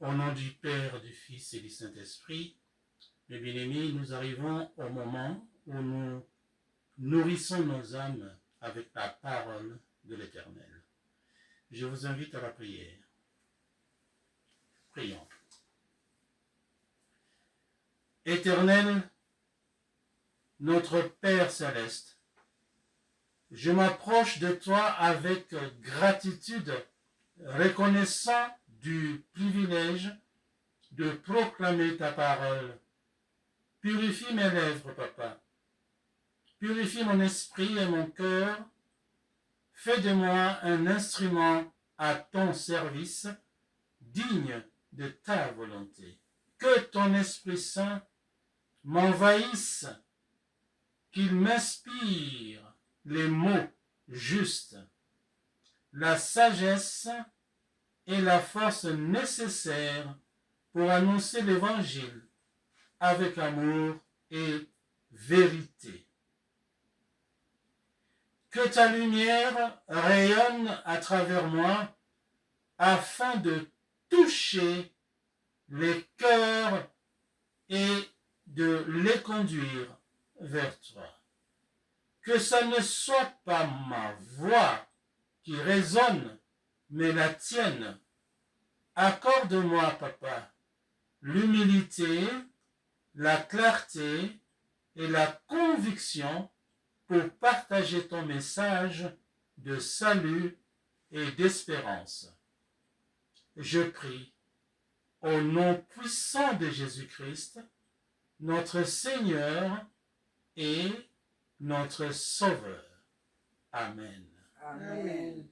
Au nom du Père, du Fils et du Saint-Esprit, mes bien-aimés, nous arrivons au moment où nous nourrissons nos âmes avec la parole de l'Éternel. Je vous invite à la prière. Prions. Éternel, notre Père céleste, je m'approche de toi avec gratitude, reconnaissant du privilège de proclamer ta parole. Purifie mes lèvres, Papa. Purifie mon esprit et mon cœur. Fais de moi un instrument à ton service, digne de ta volonté. Que ton Esprit Saint m'envahisse, qu'il m'inspire les mots justes, la sagesse et la force nécessaires pour annoncer l'Évangile avec amour et vérité. Que ta lumière rayonne à travers moi afin de toucher les cœurs et de les conduire vers toi. Que ça ne soit pas ma voix qui résonne, mais la tienne. Accorde-moi, Papa, l'humilité, la clarté et la conviction pour partager ton message de salut et d'espérance. Je prie au nom puissant de Jésus-Christ, notre Seigneur et notre Sauveur. Amen. Amen.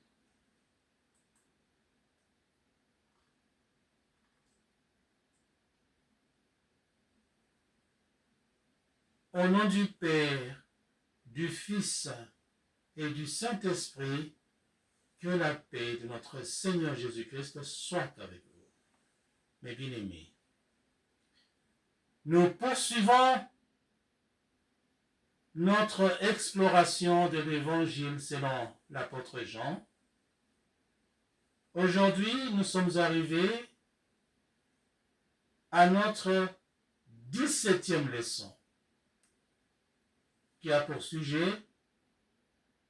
Au nom du Père, du Fils et du Saint-Esprit, que la paix de notre Seigneur Jésus-Christ soit avec vous. Mes bien-aimés, nous poursuivons notre exploration de l'Évangile selon l'apôtre Jean. Aujourd'hui, nous sommes arrivés à notre 17e leçon, qui a pour sujet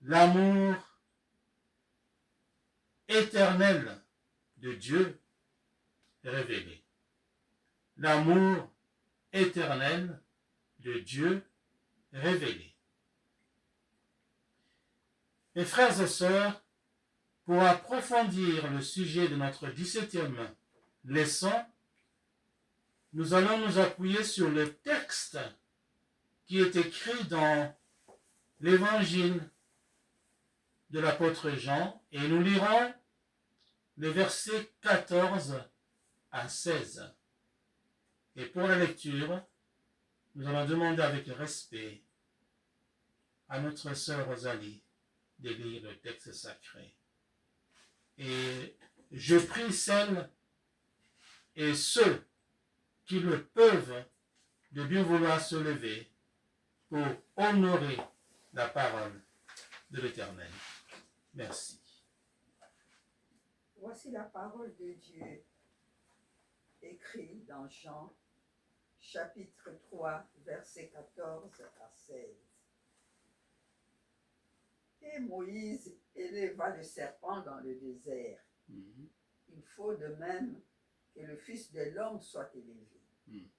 l'amour éternel de Dieu révélé. L'amour éternel de Dieu révélé. Mes frères et sœurs, pour approfondir le sujet de notre 17e leçon, nous allons nous appuyer sur le texte qui est écrit dans l'évangile de l'apôtre Jean, et nous lirons les versets 14 à 16. Et pour la lecture, nous allons demander avec respect à notre sœur Rosalie de lire le texte sacré. Et je prie celles et ceux qui le peuvent de bien vouloir se lever pour honorer la parole de l'Éternel. Merci. Voici la parole de Dieu écrite dans Jean, chapitre 3, versets 14 à 16. Et Moïse éleva le serpent dans le désert. Il faut de même que le Fils de l'homme soit élevé,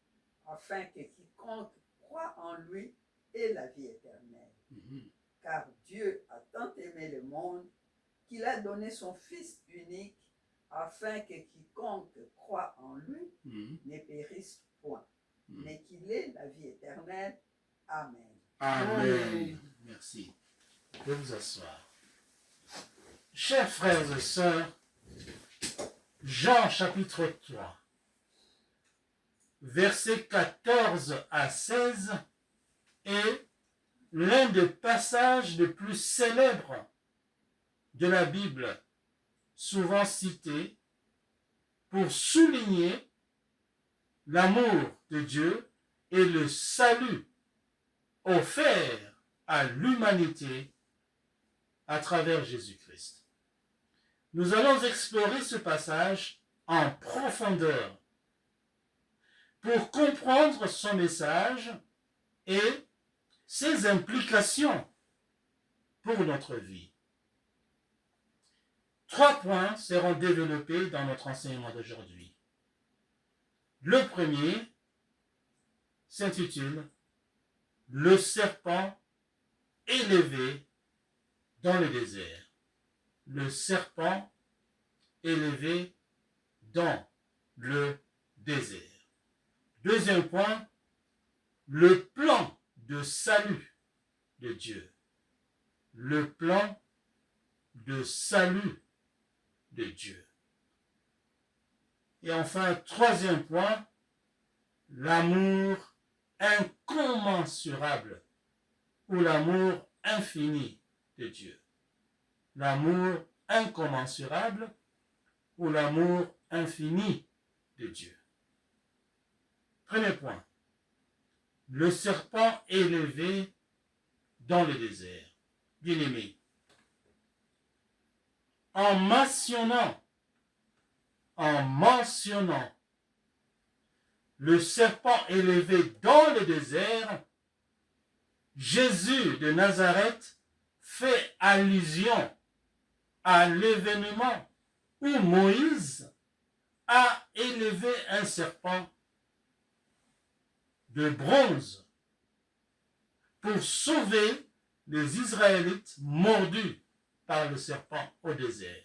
afin que quiconque croit en lui ait la vie éternelle. Car Dieu a tant aimé le monde qu'il a donné son Fils unique, afin que quiconque croit en lui ne périsse point, mais qu'il ait la vie éternelle. Amen. Amen. Merci. Je vais vous asseoir. Chers frères et sœurs, Jean chapitre 3, versets 14 à 16 est l'un des passages les plus célèbres de la Bible, souvent cité pour souligner l'amour de Dieu et le salut offert à l'humanité à travers Jésus-Christ. Nous allons explorer ce passage en profondeur pour comprendre son message et ses implications pour notre vie. 3 points seront développés dans notre enseignement d'aujourd'hui. Le premier s'intitule « Le serpent élevé dans le désert ». Le serpent élevé dans le désert. Deuxième point, le plan de salut de Dieu. Le plan de salut de Dieu. Et enfin, troisième point, l'amour incommensurable ou l'amour infini de Dieu. L'amour incommensurable ou l'amour infini de Dieu. Premier point, le serpent élevé dans le désert. Bien-aimé, en mentionnant le serpent élevé dans le désert, Jésus de Nazareth fait allusion à l'événement où Moïse a élevé un serpent de bronze pour sauver les Israélites mordus par le serpent au désert.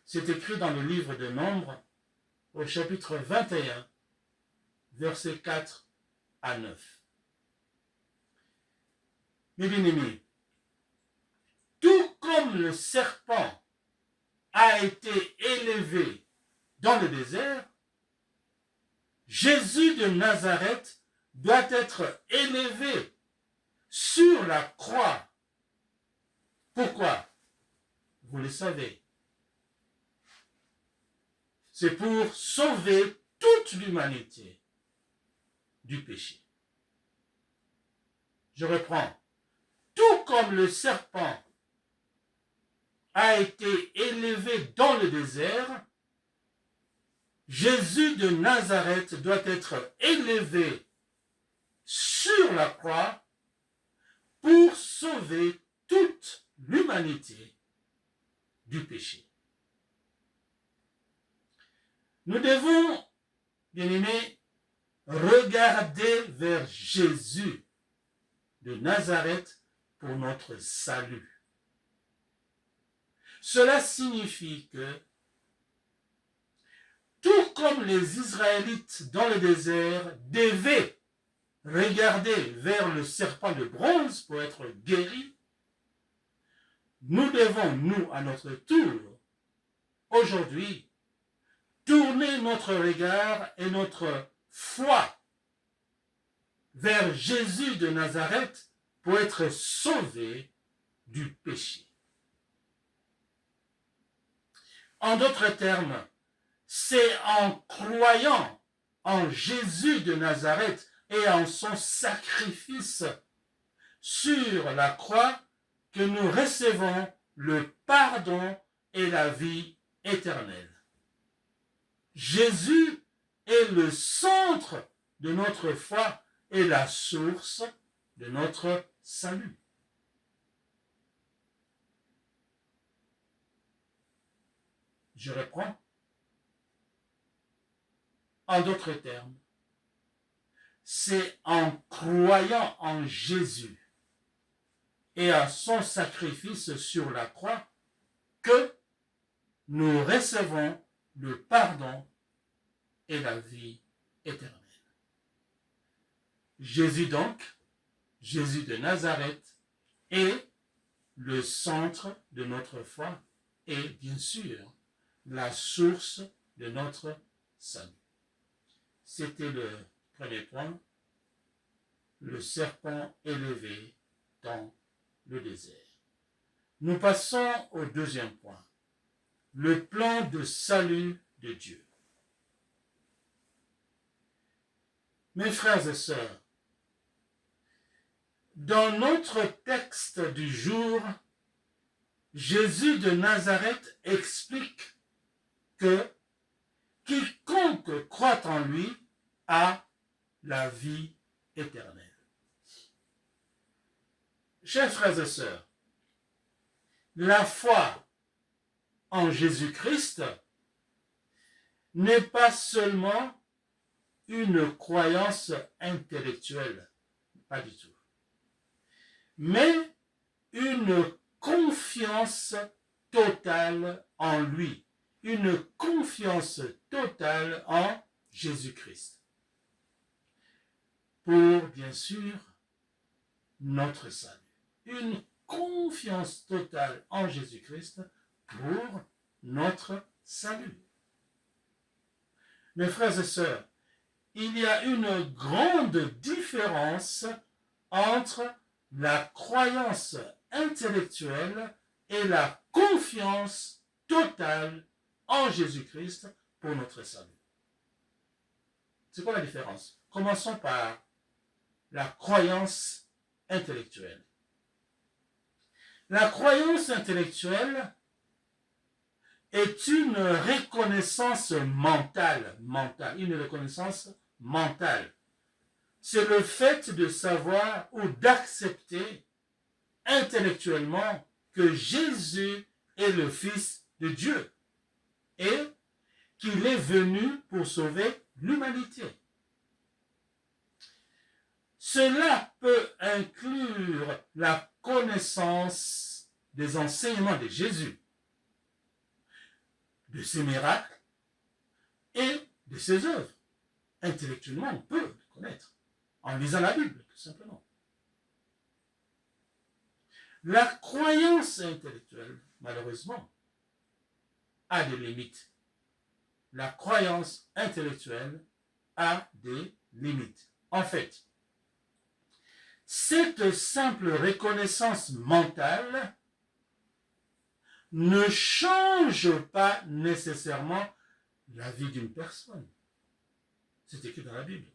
C'est écrit dans le livre de Nombres, au chapitre 21, versets 4 à 9. Mes bien-aimés, tout comme le serpent a été élevé dans le désert, Jésus de Nazareth doit être élevé sur la croix. Pourquoi? Vous le savez. C'est pour sauver toute l'humanité du péché. Je reprends. Tout comme le serpent a été élevé dans le désert, Jésus de Nazareth doit être élevé sur la croix pour sauver toute l'humanité du péché. Nous devons, bien-aimés, regarder vers Jésus de Nazareth pour notre salut. Cela signifie que tout comme les Israélites dans le désert devaient regarder vers le serpent de bronze pour être guéris, nous devons, nous, à notre tour, aujourd'hui, tourner notre regard et notre foi vers Jésus de Nazareth pour être sauvés du péché. En d'autres termes, c'est en croyant en Jésus de Nazareth et en son sacrifice sur la croix que nous recevons le pardon et la vie éternelle. Jésus est le centre de notre foi et la source de notre salut. Je reprends. En d'autres termes, c'est en croyant en Jésus et à son sacrifice sur la croix que nous recevons le pardon et la vie éternelle. Jésus donc, Jésus de Nazareth, est le centre de notre foi et bien sûr la source de notre salut. C'était le premier point, le serpent élevé dans le désert. Nous passons au deuxième point, le plan de salut de Dieu. Mes frères et sœurs, dans notre texte du jour, Jésus de Nazareth explique que quiconque croit en lui a la vie éternelle. Chers frères et sœurs, la foi en Jésus-Christ n'est pas seulement une croyance intellectuelle, pas du tout, mais une confiance totale en lui, une confiance totale en Jésus-Christ. Pour, bien sûr, notre salut. Une confiance totale en Jésus-Christ pour notre salut. Mes frères et sœurs, il y a une grande différence entre la croyance intellectuelle et la confiance totale en Jésus-Christ pour notre salut. C'est quoi la différence? Commençons par la croyance intellectuelle. La croyance intellectuelle est une reconnaissance mentale, une reconnaissance mentale. C'est le fait de savoir ou d'accepter intellectuellement que Jésus est le Fils de Dieu et qu'il est venu pour sauver l'humanité. Cela peut inclure la connaissance des enseignements de Jésus, de ses miracles et de ses œuvres. Intellectuellement, on peut le connaître en lisant la Bible, tout simplement. La croyance intellectuelle, malheureusement, a des limites. La croyance intellectuelle a des limites. En fait, cette simple reconnaissance mentale ne change pas nécessairement la vie d'une personne. C'est écrit dans la Bible.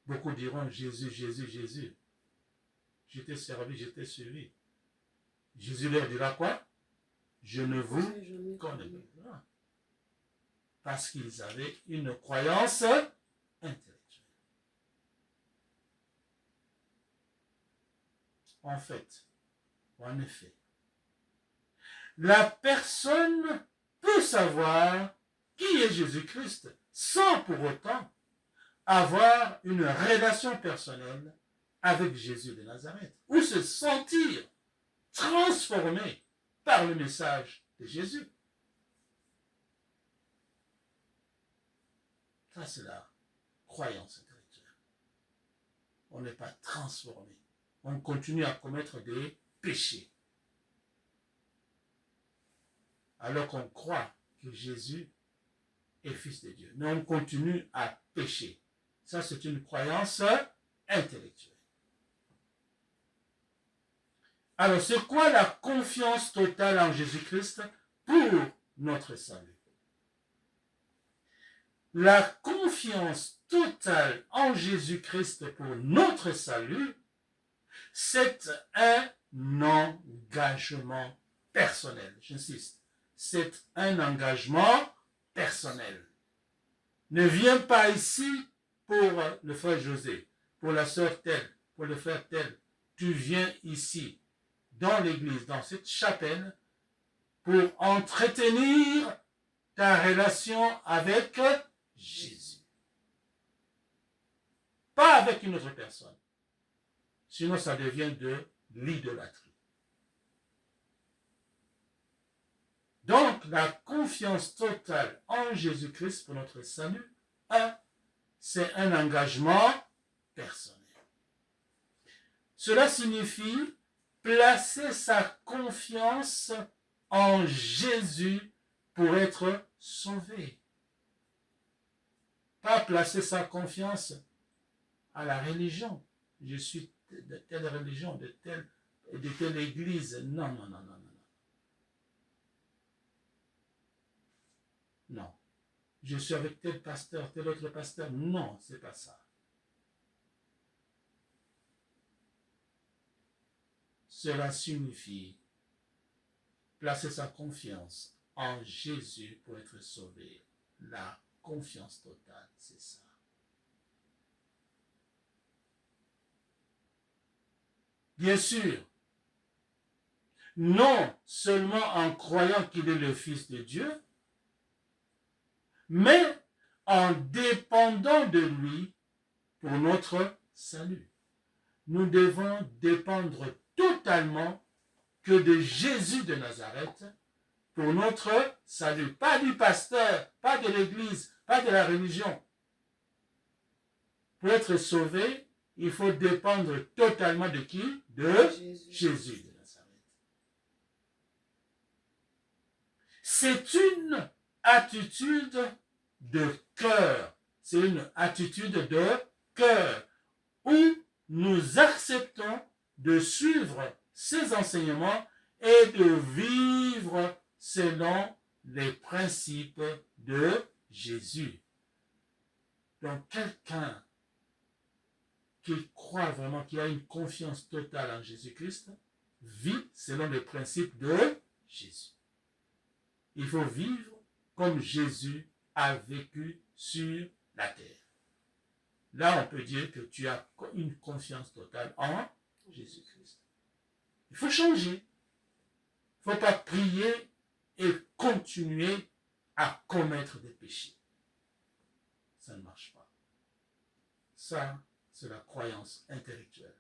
Beaucoup diront Jésus, Jésus, Jésus. Je t'ai servi, je t'ai suivi. Jésus leur dira quoi? Je ne vous connais pas. Parce qu'ils avaient une croyance intellectuelle. En fait, en effet, la personne peut savoir qui est Jésus-Christ sans pour autant avoir une relation personnelle avec Jésus de Nazareth ou se sentir transformé par le message de Jésus. Ça, c'est la croyance intellectuelle. On n'est pas transformé. On continue à commettre des péchés. Alors qu'on croit que Jésus est Fils de Dieu. Mais on continue à pécher. Ça, c'est une croyance intellectuelle. Alors, c'est quoi la confiance totale en Jésus-Christ pour notre salut? La confiance totale en Jésus-Christ pour notre salut, c'est un engagement personnel. J'insiste, c'est un engagement personnel. Ne viens pas ici pour le frère José, pour la sœur telle, pour le frère tel. Tu viens ici, dans l'église, dans cette chapelle, pour entretenir ta relation avec Jésus. Pas avec une autre personne. Sinon, ça devient de l'idolâtrie. Donc, la confiance totale en Jésus-Christ pour notre salut, c'est un engagement personnel. Cela signifie placer sa confiance en Jésus pour être sauvé. Pas placer sa confiance à la religion. Je suis de telle religion, de telle église. Non. Non. Je suis avec tel pasteur, tel autre pasteur. Non, c'est pas ça. Cela signifie placer sa confiance en Jésus pour être sauvé. La confiance totale, c'est ça. Bien sûr, non seulement en croyant qu'il est le Fils de Dieu, mais en dépendant de lui pour notre salut. Nous devons dépendre totalement que de Jésus de Nazareth pour notre salut. Pas du pasteur, pas de l'église, pas de la religion. Pour être sauvé, il faut dépendre totalement de qui? De Jésus de Nazareth. C'est une attitude de cœur. C'est une attitude de cœur où nous acceptons de suivre ses enseignements et de vivre selon les principes de Jésus. Donc quelqu'un qui croit vraiment, qui a une confiance totale en Jésus-Christ, vit selon les principes de Jésus. Il faut vivre comme Jésus a vécu sur la terre. Là, on peut dire que tu as une confiance totale en Jésus-Christ. Il faut changer. Il ne faut pas prier et continuer à commettre des péchés. Ça ne marche pas. Ça, c'est la croyance intellectuelle.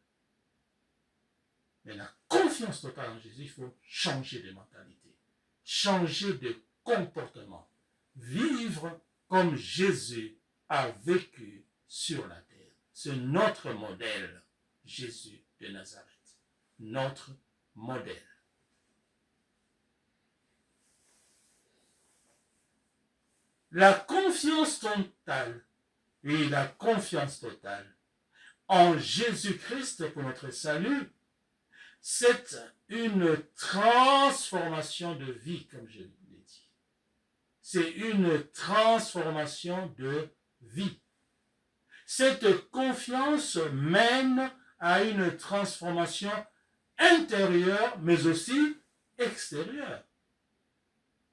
Mais la confiance totale en Jésus, il faut changer de mentalité, changer de comportement, vivre comme Jésus a vécu sur la terre. C'est notre modèle, Jésus de Nazareth. Notre modèle. La confiance totale, et la confiance totale en Jésus-Christ pour notre salut, c'est une transformation de vie, comme je l'ai dit. C'est une transformation de vie. Cette confiance mène à une transformation intérieure, mais aussi extérieure.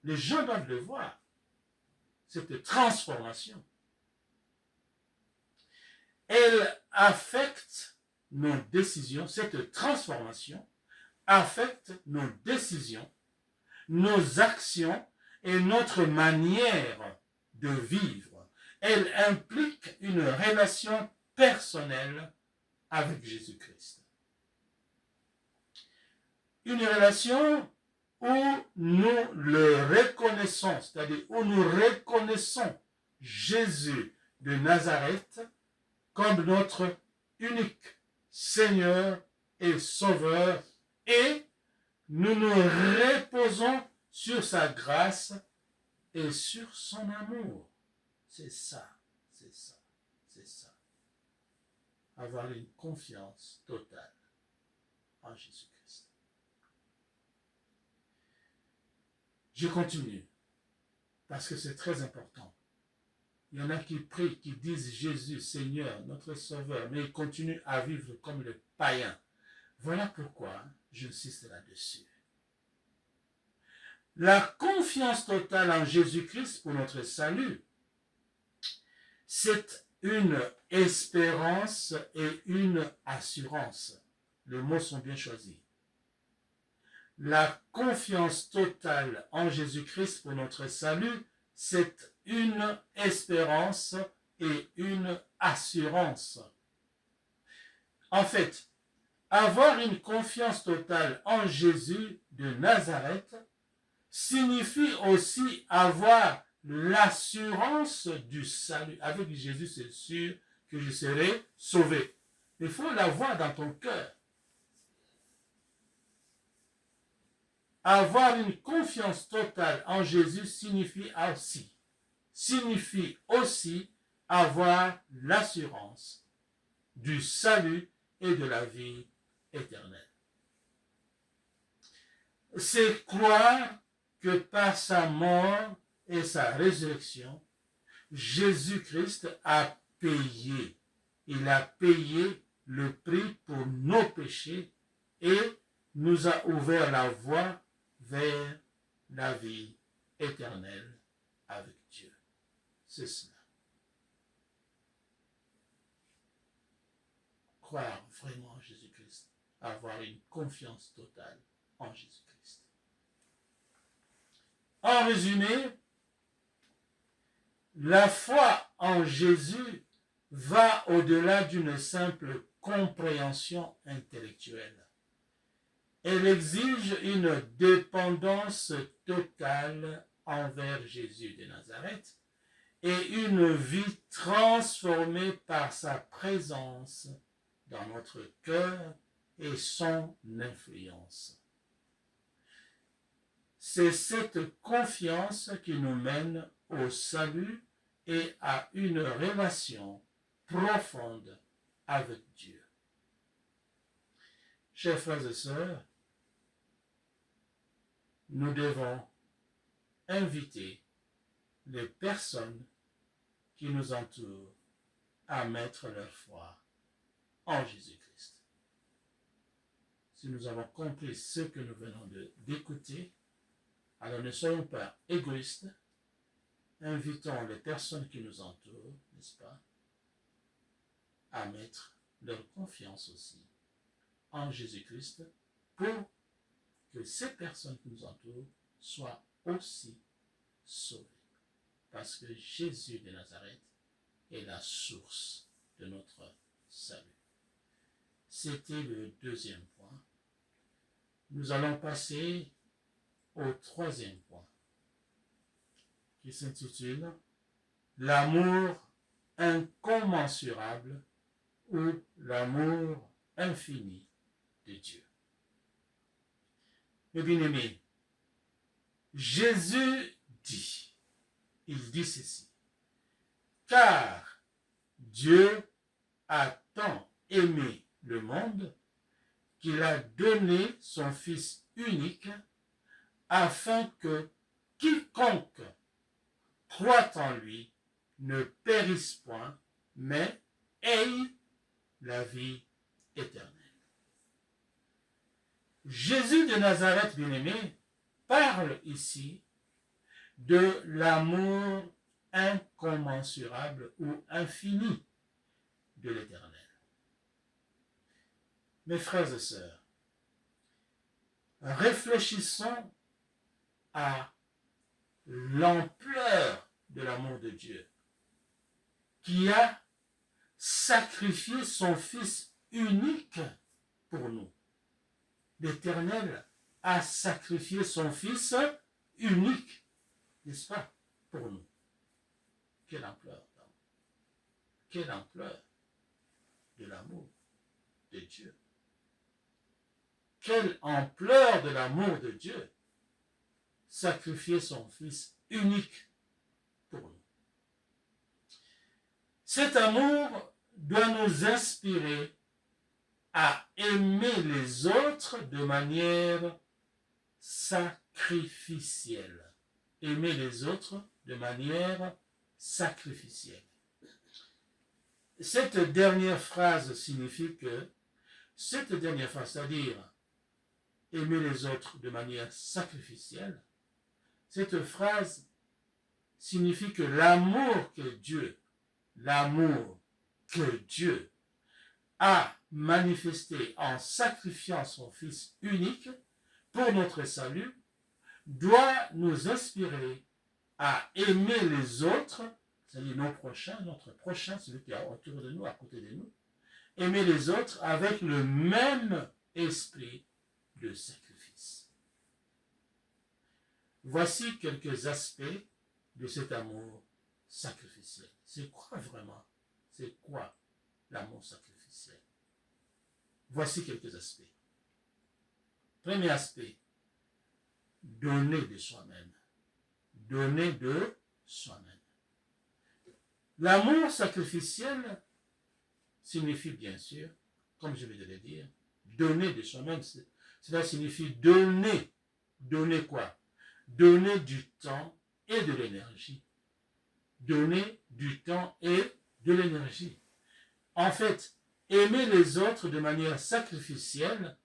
Les gens doivent le voir, cette transformation. Elle affecte nos décisions, cette transformation affecte nos décisions, nos actions et notre manière de vivre. Elle implique une relation personnelle avec Jésus-Christ. Une relation où nous le reconnaissons, c'est-à-dire où nous reconnaissons Jésus de Nazareth comme notre unique Seigneur et Sauveur, et nous nous reposons sur sa grâce et sur son amour. C'est ça, c'est ça, c'est ça. Avoir une confiance totale en Jésus-Christ. Je continue, parce que c'est très important. Il y en a qui prient, qui disent Jésus, Seigneur, notre Sauveur, mais ils continuent à vivre comme les païens. Voilà pourquoi j'insiste là-dessus. La confiance totale en Jésus-Christ pour notre salut, c'est une espérance et une assurance. Les mots sont bien choisis. La confiance totale en Jésus-Christ pour notre salut, c'est une espérance et une assurance. En fait, avoir une confiance totale en Jésus de Nazareth signifie aussi avoir l'assurance du salut. Avec Jésus, c'est sûr que je serai sauvé. Il faut l'avoir dans ton cœur. Avoir une confiance totale en Jésus signifie aussi avoir l'assurance du salut et de la vie éternelle. C'est croire que par sa mort et sa résurrection, Jésus-Christ a payé. Il a payé le prix pour nos péchés et nous a ouvert la voie vers la vie éternelle avec Dieu. C'est cela. Croire vraiment en Jésus-Christ, avoir une confiance totale en Jésus-Christ. En résumé, la foi en Jésus va au-delà d'une simple compréhension intellectuelle. Elle exige une dépendance totale envers Jésus de Nazareth et une vie transformée par sa présence dans notre cœur et son influence. C'est cette confiance qui nous mène au salut et à une relation profonde avec Dieu. Chers frères et sœurs, nous devons inviter les personnes qui nous entourent à mettre leur foi en Jésus-Christ. Si nous avons compris ce que nous venons d'écouter, alors ne soyons pas égoïstes, invitons les personnes qui nous entourent, n'est-ce pas, à mettre leur confiance aussi en Jésus-Christ pour que ces personnes qui nous entourent soient aussi sauvées. Parce que Jésus de Nazareth est la source de notre salut. C'était le deuxième point. Nous allons passer au troisième point, qui s'intitule « L'amour incommensurable » ou « L'amour infini de Dieu ». Mes bien-aimés, Jésus dit, il dit ceci, « Car Dieu a tant aimé le monde qu'il a donné son Fils unique afin que quiconque croit en lui ne périsse point, mais ait la vie éternelle. » Jésus de Nazareth, bien-aimé, parle ici de l'amour incommensurable ou infini de l'Éternel. Mes frères et sœurs, réfléchissons à l'ampleur de l'amour de Dieu, qui a sacrifié son Fils unique pour nous. L'Éternel a sacrifié son Fils unique, n'est-ce pas, pour nous. Quelle ampleur, quelle ampleur de l'amour de Dieu. Quelle ampleur de l'amour de Dieu, sacrifier son Fils unique pour nous. Cet amour doit nous inspirer à aimer les autres de manière sacrificielle. Aimer les autres de manière sacrificielle. Cette dernière phrase signifie que, c'est-à-dire aimer les autres de manière sacrificielle, cette phrase signifie que l'amour que Dieu a manifesté en sacrifiant son Fils unique pour notre salut doit nous inspirer à aimer les autres, c'est-à-dire notre prochain, celui qui est autour de nous, à côté de nous, aimer les autres avec le même esprit de sacrifice. Voici quelques aspects de cet amour sacrificiel. C'est quoi vraiment? C'est quoi l'amour sacrificiel? Voici quelques aspects. Premier aspect, donner de soi-même. Donner de soi-même. L'amour sacrificiel signifie bien sûr, comme je viens de le dire, donner de soi-même. Cela signifie donner. Donner quoi? Donner du temps et de l'énergie. Donner du temps et de l'énergie. En fait, aimer les autres de manière sacrificielle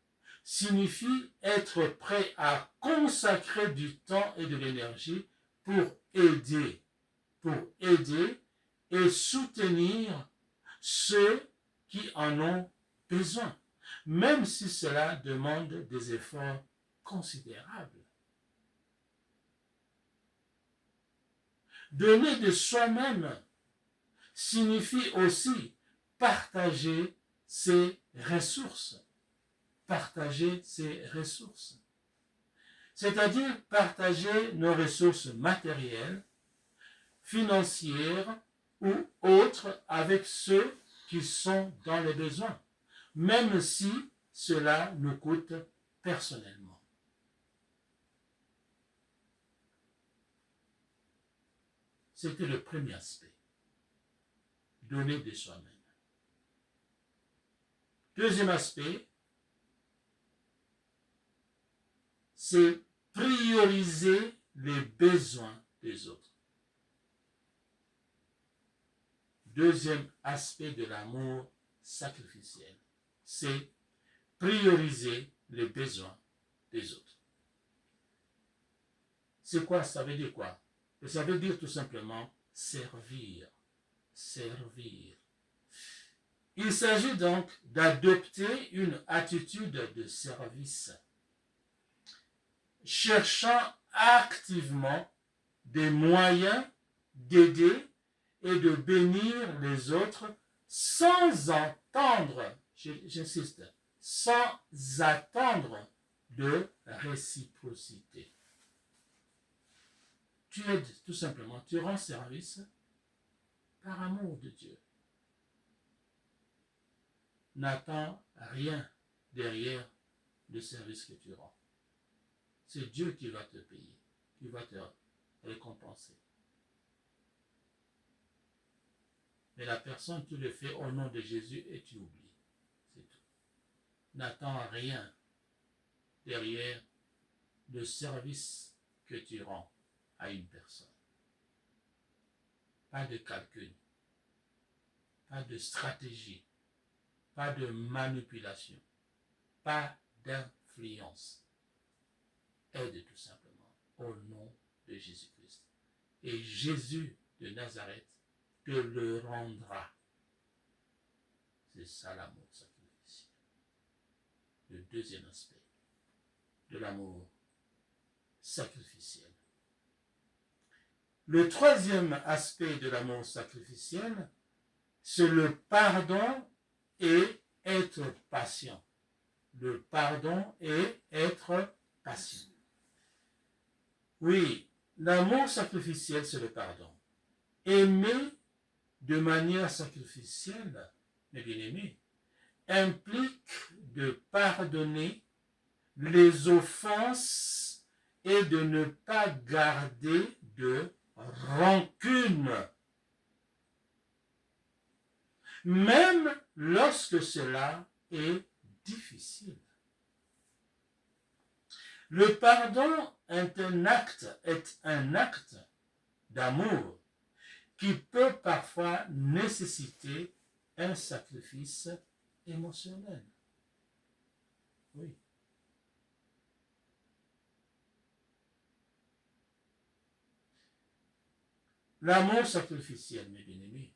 signifie être prêt à consacrer du temps et de l'énergie pour aider et soutenir ceux qui en ont besoin, même si cela demande des efforts considérables. Donner de soi-même signifie aussi partager ses ressources. Partager ses ressources. C'est-à-dire partager nos ressources matérielles, financières ou autres avec ceux qui sont dans les besoins, même si cela nous coûte personnellement. C'était le premier aspect. Donner de soi-même. Deuxième aspect, c'est prioriser les besoins des autres. Deuxième aspect de l'amour sacrificiel, c'est prioriser les besoins des autres. C'est quoi? Ça veut dire quoi? Ça veut dire tout simplement servir. Servir. Il s'agit donc d'adopter une attitude de service, cherchant activement des moyens d'aider et de bénir les autres sans attendre, j'insiste, sans attendre de réciprocité. Tu aides tout simplement, tu rends service par amour de Dieu. N'attends rien derrière le service que tu rends. C'est Dieu qui va te payer, qui va te récompenser. Mais la personne, tu le fais au nom de Jésus et tu oublies. C'est tout. N'attends rien derrière le service que tu rends à une personne. Pas de calcul, pas de stratégie, pas de manipulation, pas d'influence. Aide tout simplement au nom de Jésus-Christ. Et Jésus de Nazareth te le rendra. C'est ça l'amour sacrificiel. Le deuxième aspect de l'amour sacrificiel. Le troisième aspect de l'amour sacrificiel, c'est le pardon et être patient. Le pardon et être patient. Oui, l'amour sacrificiel, c'est le pardon. Aimer de manière sacrificielle, mes bien-aimés, implique de pardonner les offenses et de ne pas garder de rancune, même lorsque cela est difficile. Le pardon est un acte d'amour qui peut parfois nécessiter un sacrifice émotionnel. Oui. L'amour sacrificiel, mes bien-aimés,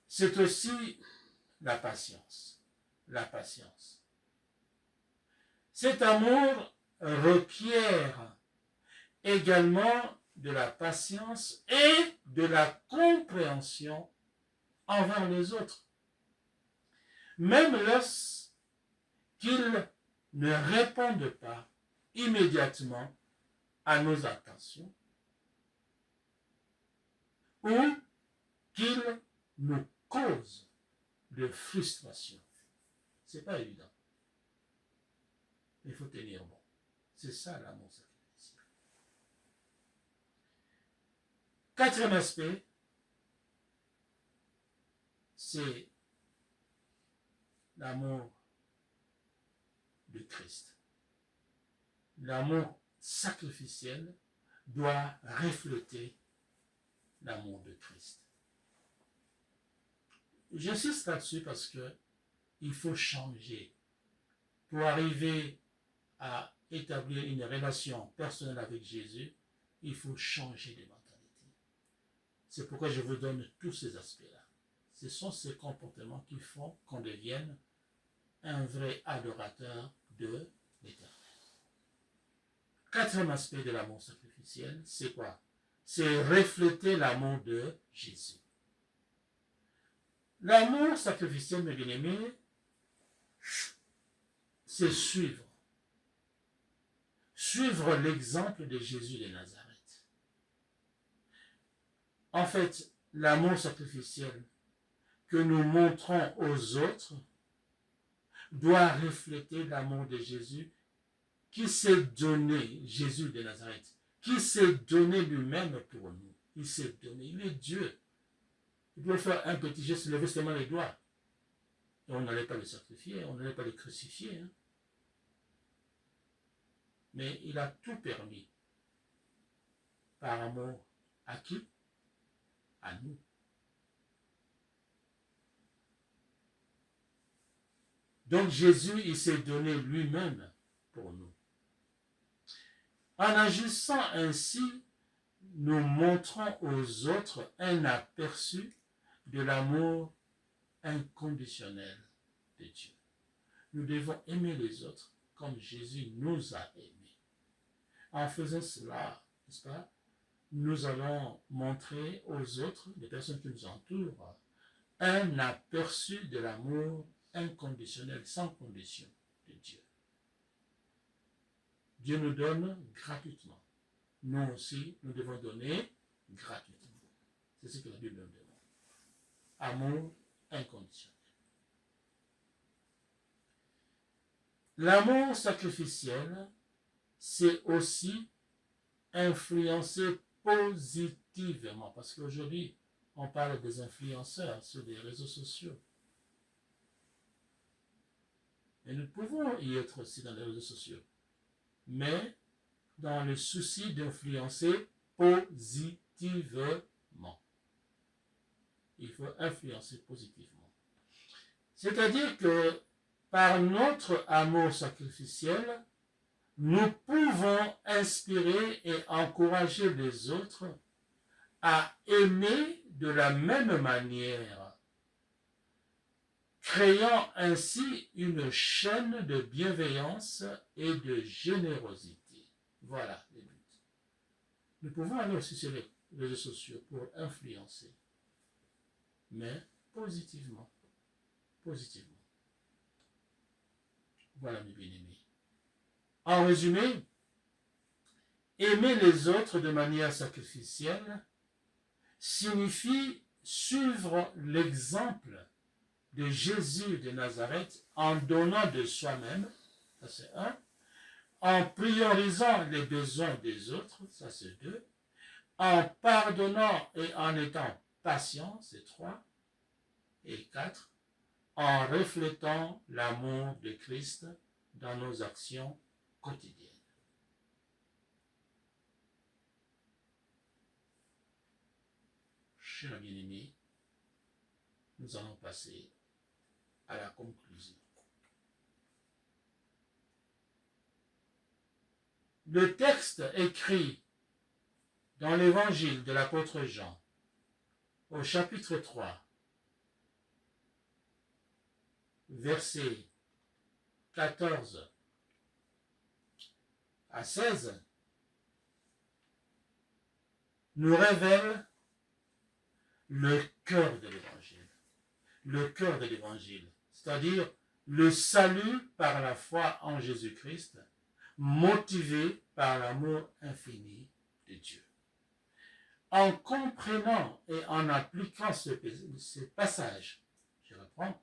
c'est aussi la patience. La patience. Cet amour requiert également de la patience et de la compréhension envers les autres. Même lorsqu'ils ne répondent pas immédiatement à nos attentions ou qu'ils nous causent de frustration. C'est pas évident. Il faut tenir bon. C'est ça l'amour sacrificiel. Quatrième aspect, c'est l'amour de Christ. L'amour sacrificiel doit refléter l'amour de Christ. J'insiste là-dessus parce que il faut changer pour arriver à établir une relation personnelle avec Jésus. il faut changer de mentalité. C'est pourquoi je vous donne tous ces aspects-là. Ce sont ces comportements qui font qu'on devienne un vrai adorateur de l'Éternel. Quatrième aspect de l'amour sacrificiel, c'est quoi? C'est refléter l'amour de Jésus. L'amour sacrificiel, mes bien-aimés, c'est suivre. Suivre l'exemple de Jésus de Nazareth. En fait, l'amour sacrificiel que nous montrons aux autres doit refléter l'amour de Jésus qui s'est donné, Jésus de Nazareth, qui s'est donné lui-même pour nous. Il s'est donné, il est Dieu. Il pouvait faire un petit geste, lever seulement les doigts. Et on n'allait pas le sacrifier, on n'allait pas le crucifier. Hein. Mais il a tout permis. Par amour à qui? À nous. Donc Jésus, il s'est donné lui-même pour nous. En agissant ainsi, nous montrons aux autres un aperçu de l'amour inconditionnel de Dieu. Nous devons aimer les autres comme Jésus nous a aimés. En faisant cela, n'est-ce pas, nous allons montrer aux autres, les personnes qui nous entourent, un aperçu de l'amour inconditionnel, sans condition de Dieu. Dieu nous donne gratuitement. Nous aussi, nous devons donner gratuitement. C'est ce que la Bible nous demande. Amour inconditionnel. L'amour sacrificiel, c'est aussi influencer positivement. Parce qu'aujourd'hui, on parle des influenceurs sur les réseaux sociaux. Et nous pouvons y être aussi dans les réseaux sociaux. Mais dans le souci d'influencer positivement. Il faut influencer positivement. C'est-à-dire que par notre amour sacrificiel, nous pouvons inspirer et encourager les autres à aimer de la même manière, créant ainsi une chaîne de bienveillance et de générosité. Voilà les buts. Nous pouvons aller aussi sur les réseaux sociaux pour influencer, mais positivement. Positivement. Voilà mes bien-aimés. En résumé, aimer les autres de manière sacrificielle signifie suivre l'exemple de Jésus de Nazareth en donnant de soi-même, ça c'est un, en priorisant les besoins des autres, ça c'est deux, en pardonnant et en étant patient, c'est trois, et quatre, en reflétant l'amour de Christ dans nos actions quotidiennes. Chers bien-aimés, nous allons passer à la conclusion. Le texte écrit dans l'évangile de l'apôtre Jean, au chapitre 3, versets 14 à 16, nous révèle le cœur de l'évangile. Le cœur de l'évangile, c'est-à-dire le salut par la foi en Jésus-Christ, motivé par l'amour infini de Dieu. En comprenant et en appliquant ce passage, je reprends,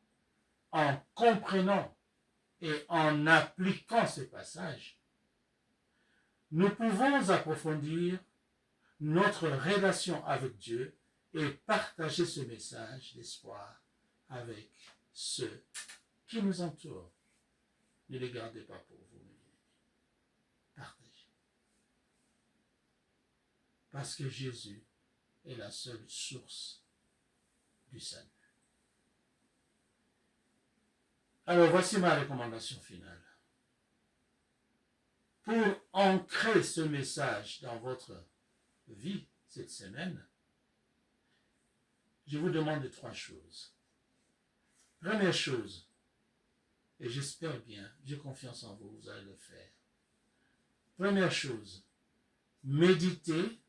en comprenant et en appliquant ce passage, nous pouvons approfondir notre relation avec Dieu et partager ce message d'espoir avec ceux qui nous entourent. Ne les gardez pas pour vous, mais partagez. Parce que Jésus est la seule source du salut. Alors voici ma recommandation finale. Pour ancrer ce message dans votre vie cette semaine, je vous demande 3 choses. Première chose, et j'espère bien, j'ai confiance en vous, vous allez le faire. Première chose, méditez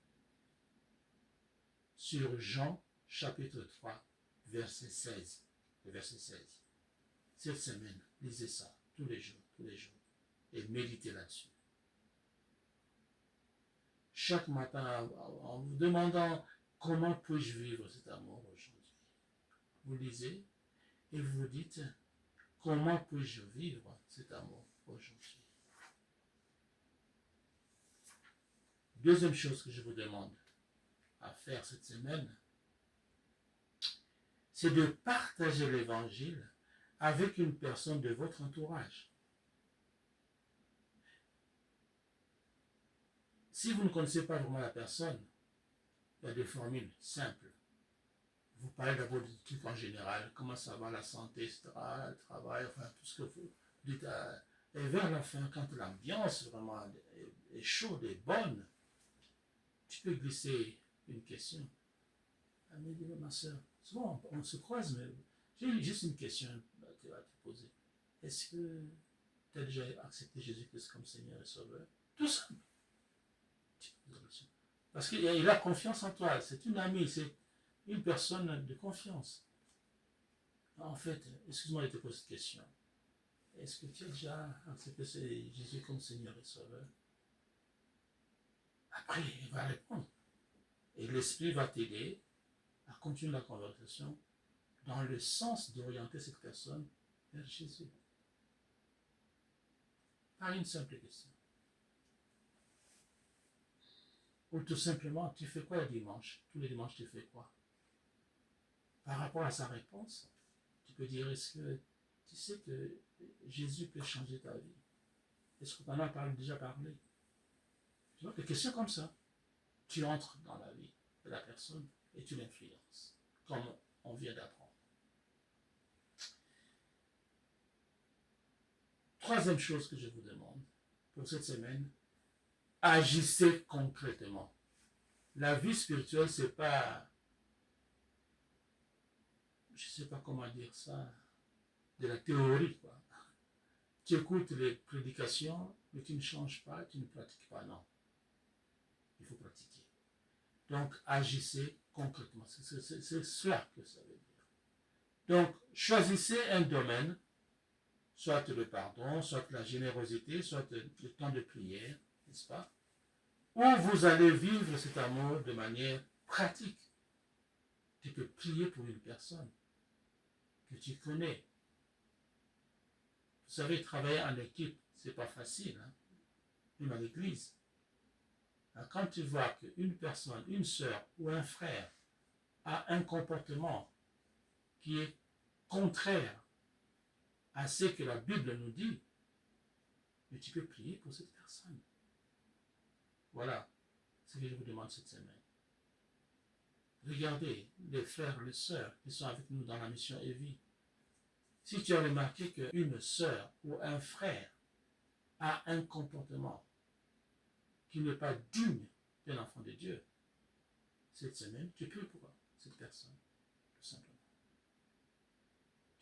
sur Jean chapitre 3, verset 16. Le verset 16. Cette semaine, lisez ça tous les jours, et méditez là-dessus. Chaque matin, en vous demandant comment puis-je vivre cet amour aujourd'hui, vous lisez et vous vous dites comment puis-je vivre cet amour aujourd'hui. Deuxième chose que je vous demande à faire cette semaine, c'est de partager l'évangile avec une personne de votre entourage. Si vous ne connaissez pas vraiment la personne, il y a des formules simples. Vous parlez d'abord du truc en général, comment ça va, la santé, etc., le travail, enfin tout ce que vous dites. Et vers la fin, quand l'ambiance vraiment est chaude et bonne, tu peux glisser une question. Ah, mais ma soeur, souvent on se croise, mais j'ai juste une question à te poser. Est-ce que tu as déjà accepté Jésus-Christ comme Seigneur et Sauveur? Tout simple. Parce qu'il a confiance en toi. C'est une amie, c'est une personne de confiance. En fait, excuse-moi de te poser cette question. Est-ce que tu as déjà accepté Jésus comme Seigneur et Sauveur? Après, il va répondre. Et l'Esprit va t'aider à continuer la conversation dans le sens d'orienter cette personne vers Jésus. Par une simple question. Ou tout simplement, tu fais quoi le dimanche? Tous les dimanches, tu fais quoi? Par rapport à sa réponse, tu peux dire, est-ce que tu sais que Jésus peut changer ta vie? Est-ce que tu en as déjà parlé? Tu vois, des questions comme ça. Tu entres dans la vie de la personne et tu l'influences, comme on vient d'apprendre. Troisième chose que je vous demande pour cette semaine, agissez concrètement. La vie spirituelle, c'est pas, je ne sais pas comment dire ça, de la théorie, quoi. Tu écoutes les prédications, mais tu ne changes pas, tu ne pratiques pas, non. Il faut pratiquer. Donc, agissez concrètement. C'est cela que ça veut dire. Donc, choisissez un domaine, soit le pardon, soit la générosité, soit le temps de prière, n'est-ce pas? Où vous allez vivre cet amour de manière pratique. Tu peux prier pour une personne que tu connais. Vous savez, travailler en équipe, c'est pas facile, hein? Même à l'église. Quand tu vois qu'une personne, une sœur ou un frère a un comportement qui est contraire à ce que la Bible nous dit, mais tu peux prier pour cette personne. Voilà ce que je vous demande cette semaine. Regardez les frères, les sœurs qui sont avec nous dans la mission Evie. Si tu as remarqué qu'une sœur ou un frère a un comportement qui n'est pas digne d'un enfant de Dieu, cette semaine, tu pries pour cette personne, tout simplement.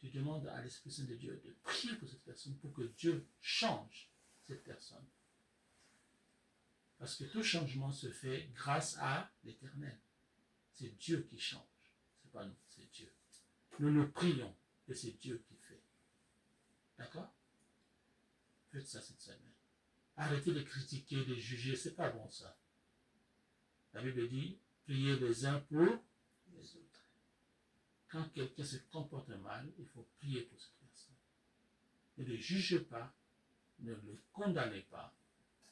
Tu demandes à l'Esprit Saint de Dieu de prier pour cette personne pour que Dieu change cette personne. Parce que tout changement se fait grâce à l'Éternel. C'est Dieu qui change. Ce n'est pas nous, c'est Dieu. Nous nous prions et c'est Dieu qui fait. D'accord? Faites ça cette semaine. Arrêtez de critiquer, de juger, c'est pas bon ça. La Bible dit, priez les uns pour les autres. Quand quelqu'un se comporte mal, il faut prier pour cette personne. Ne le jugez pas, ne le condamnez pas,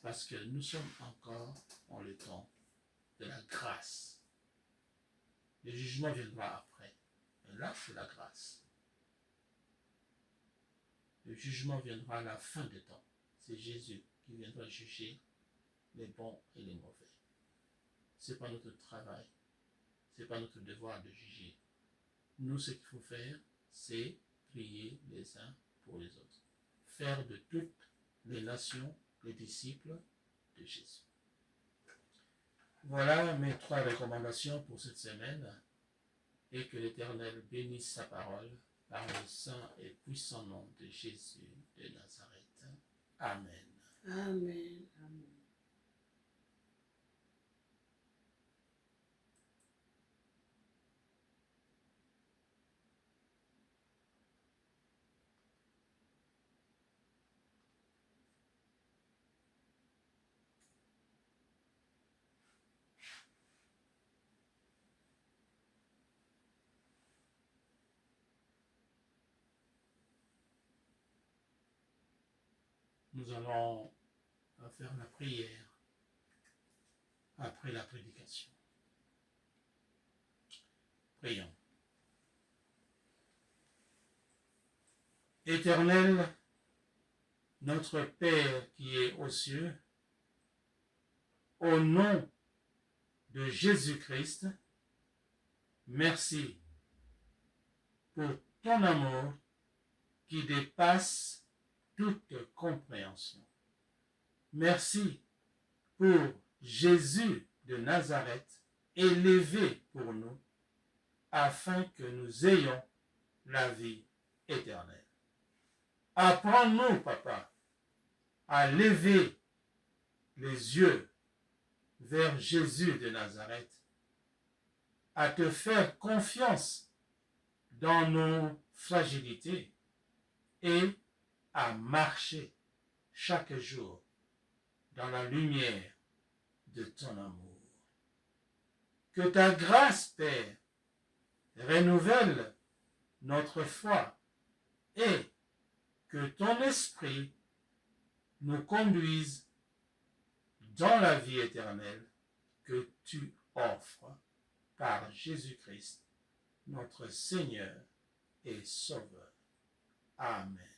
parce que nous sommes encore dans le temps de la grâce. Le jugement viendra après. Mais là, c'est la grâce. Le jugement viendra à la fin des temps. C'est Jésus qui viendra juger les bons et les mauvais. Ce n'est pas notre travail. Ce n'est pas notre devoir de juger. Nous, ce qu'il faut faire, c'est prier les uns pour les autres. Faire de toutes les nations les disciples de Jésus. Voilà mes 3 recommandations pour cette semaine, et que l'Éternel bénisse sa parole par le saint et puissant nom de Jésus de Nazareth. Amen. Amen. Amen. Nous allons faire la prière après la prédication. Prions. Éternel, notre Père qui est aux cieux, au nom de Jésus-Christ, merci pour ton amour qui dépasse toute compréhension. Merci pour Jésus de Nazareth, élevé pour nous, afin que nous ayons la vie éternelle. Apprends-nous, Papa, à lever les yeux vers Jésus de Nazareth, à te faire confiance dans nos fragilités et à marcher chaque jour dans la lumière de ton amour. Que ta grâce, Père, renouvelle notre foi et que ton esprit nous conduise dans la vie éternelle que tu offres par Jésus-Christ, notre Seigneur et Sauveur. Amen.